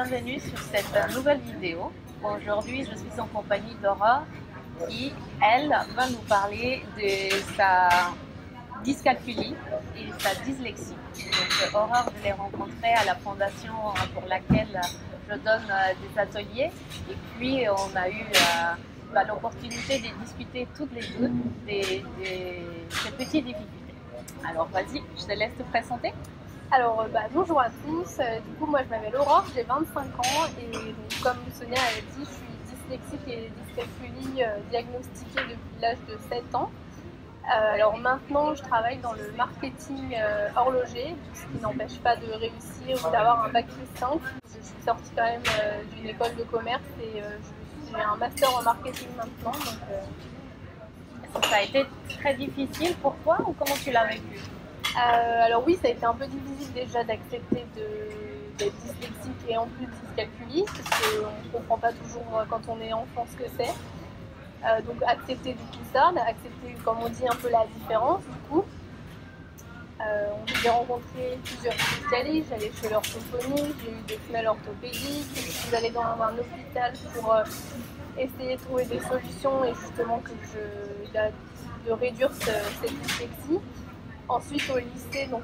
bienvenue sur cette nouvelle vidéo. Aujourd'hui, je suis en compagnie d'Aurore qui, elle, va nous parler de sa dyscalculie et sa dyslexie. Donc, Aurore, je l'ai rencontrée à la fondation pour laquelle je donne des ateliers et puis on a eu l'opportunité de discuter toutes les deux de ces petites difficultés. Alors, vas-y, je te laisse te présenter. Alors, bonjour à tous. Du coup, moi, je m'appelle Aurore, j'ai 25 ans et donc, comme Sonia a dit, je suis dyslexique et dyscalculie diagnostiquée depuis l'âge de 7 ans. Alors maintenant, je travaille dans le marketing horloger, ce qui n'empêche pas de réussir ou d'avoir un bac plus 5. Je suis sortie quand même d'une école de commerce et j'ai un master en marketing maintenant. Donc, ça a été très difficile pour toi ou comment tu l'as vécu? Alors oui, ça a été un peu difficile déjà d'accepter d'être dyslexique et en plus dyscalculie, parce qu'on ne comprend pas toujours quand on est enfant ce que c'est. Donc accepter du tout ça, accepter, comme on dit, un peu la différence du coup. J'ai rencontré plusieurs spécialistes, j'allais chez l'orthophonie, j'ai eu des semelles orthopédiques, je suis allée dans un hôpital pour essayer de trouver des solutions et justement de réduire cette dyslexie. Ensuite au lycée, donc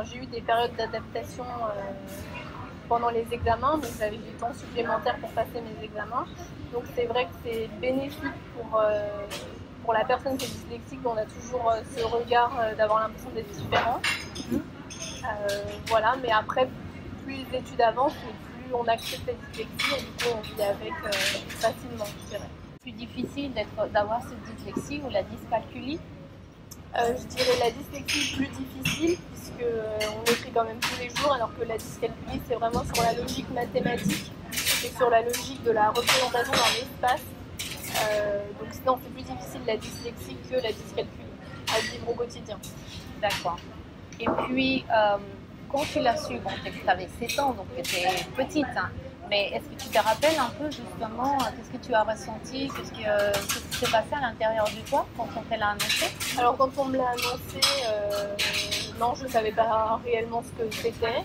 j'ai eu des périodes d'adaptation pendant les examens, donc j'avais du temps supplémentaire pour passer mes examens. Donc c'est vrai que c'est bénéfique pour la personne qui est dyslexique, on a toujours ce regard d'avoir l'impression d'être différent. Voilà, mais après, plus les études avancent, plus on accepte la dyslexie et du coup on vit avec facilement, je dirais. C'est plus difficile d'avoir cette dyslexie ou la dyscalculie? Je dirais la dyslexie plus difficile puisqu'on écrit quand même tous les jours, alors que la dyscalculie c'est vraiment sur la logique mathématique et sur la logique de la représentation dans l'espace. Donc sinon c'est plus difficile la dyslexie que la dyscalculie à vivre au quotidien. D'accord. Et puis quand tu l'as su, bon, tu avais 7 ans donc tu étais petite, hein, mais est-ce que tu te rappelles un peu justement qu'est-ce que tu as ressenti, qu'est-ce qui s'est passé à l'intérieur de toi quand on te l'a annoncé? Alors quand on me l'a annoncé, non, je ne savais pas réellement ce que c'était.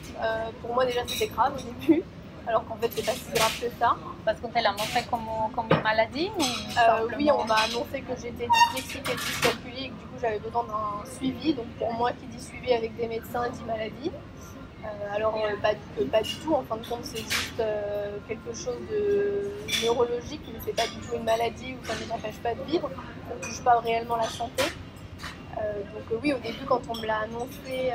Pour moi déjà c'était grave au début, alors qu'en fait c'est pas si grave que ça. Parce qu'on te l'a montré comme une maladie ou Oui, on m'a annoncé que j'étais dyslexique et dyscalculie et que du coup j'avais besoin d'un suivi. Donc pour moi qui dit suivi avec des médecins dit maladie. Pas du tout, en fin de compte c'est juste quelque chose de neurologique, mais c'est pas du tout une maladie où ça ne m'empêche pas de vivre, ça ne touche pas réellement la santé. Donc oui, au début quand on me l'a annoncé,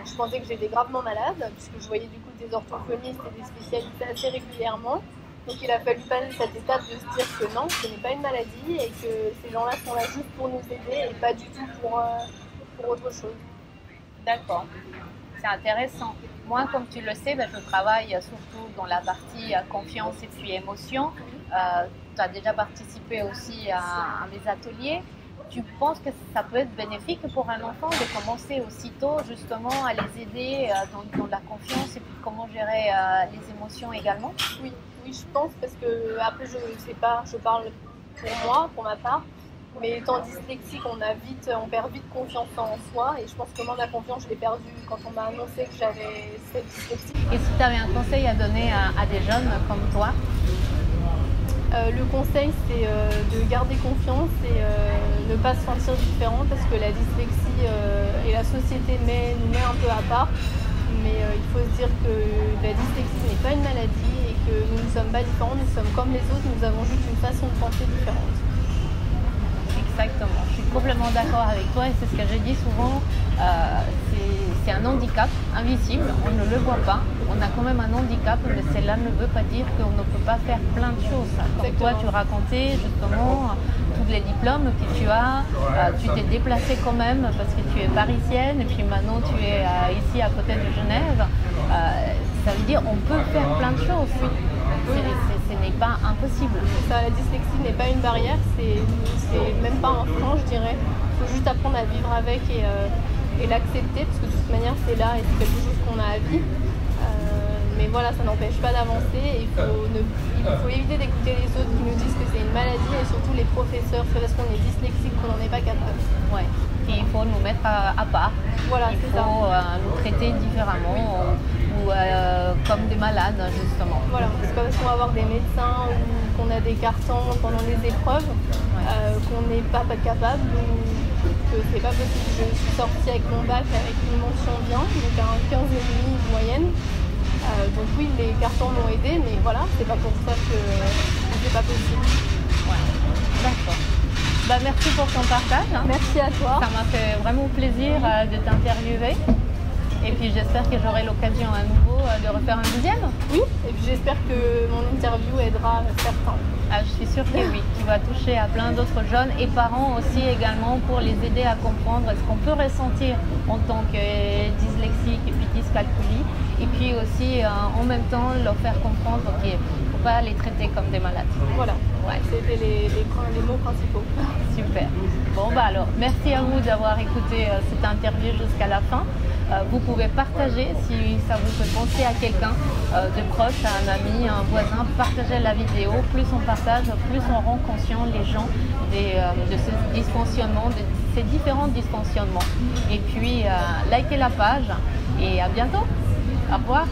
je pensais que j'étais gravement malade, puisque je voyais du coup des orthophonistes et des spécialistes assez régulièrement. Donc il a fallu passer cette étape de se dire que non, ce n'est pas une maladie et que ces gens-là sont là juste pour nous aider et pas du tout pour autre chose. D'accord. C'est intéressant. Moi, comme tu le sais, je travaille surtout dans la partie confiance et puis émotion. Tu as déjà participé aussi à mes ateliers. Tu penses que ça peut être bénéfique pour un enfant de commencer aussitôt justement à les aider dans la confiance et puis comment gérer les émotions également? Oui, je pense parce que après je sais pas, je parle pour moi, pour ma part. Mais étant dyslexique, on perd vite confiance en soi et je pense que moi ma confiance je l'ai perdue quand on m'a annoncé que j'avais cette dyslexie. Et si tu avais un conseil à donner à des jeunes comme toi? Le conseil c'est de garder confiance et ne pas se sentir différent parce que la dyslexie et la société nous met un peu à part. Mais il faut se dire que la dyslexie n'est pas une maladie et que nous ne sommes pas différents, nous sommes comme les autres, nous avons juste une façon de penser différente. Exactement, je suis complètement d'accord avec toi et c'est ce que je dis souvent, c'est un handicap invisible, on ne le voit pas, on a quand même un handicap, mais cela ne veut pas dire qu'on ne peut pas faire plein de choses. Comme toi tu racontais justement tous les diplômes que tu as, tu t'es déplacée quand même parce que tu es parisienne et puis maintenant tu es ici à côté de Genève, ça veut dire on peut faire plein de choses. Ce n'est pas impossible. La dyslexie n'est pas une barrière, c'est même pas un frein, je dirais. Il faut juste apprendre à vivre avec et l'accepter, parce que de toute manière c'est là et c'est quelque chose qu'on a à vivre. Mais voilà, ça n'empêche pas d'avancer. Il faut éviter d'écouter les autres qui nous disent que c'est une maladie et surtout les professeurs, c'est parce qu'on est dyslexique qu'on n'en est pas capable. Ouais. Il faut nous mettre à part. Voilà, il faut nous traiter différemment. Oui. ou comme des malades, justement. Voilà, c'est pas parce qu'on va voir des médecins ou qu'on a des cartons pendant les épreuves qu'on n'est pas capable ou que c'est pas possible. Je suis sortie avec mon bac avec une mention bien, donc un 15,5 de moyenne. Donc oui, les cartons m'ont aidé, mais voilà, c'est pas pour ça que c'est pas possible. Ouais. D'accord. Bah, merci pour ton partage. Merci à toi. Ça m'a fait vraiment plaisir de t'interviewer. Et puis j'espère que j'aurai l'occasion à nouveau de refaire un deuxième. Oui, et puis j'espère que mon interview aidera certains. Ah, je suis sûre que oui, tu vas toucher à plein d'autres jeunes et parents aussi également pour les aider à comprendre ce qu'on peut ressentir en tant que dyslexique et puis dyscalculie. Et puis aussi en même temps leur faire comprendre qu'il ne faut pas les traiter comme des malades. Voilà, Ouais. c'était les mots principaux. Super. Bon bah alors, merci à vous d'avoir écouté cette interview jusqu'à la fin. Vous pouvez partager si ça vous fait penser à quelqu'un de proche, à un ami, à un voisin. Partagez la vidéo. Plus on partage, plus on rend conscient les gens de ce dysfonctionnement, de ces différents dysfonctionnements. Et puis, likez la page et à bientôt. Au revoir.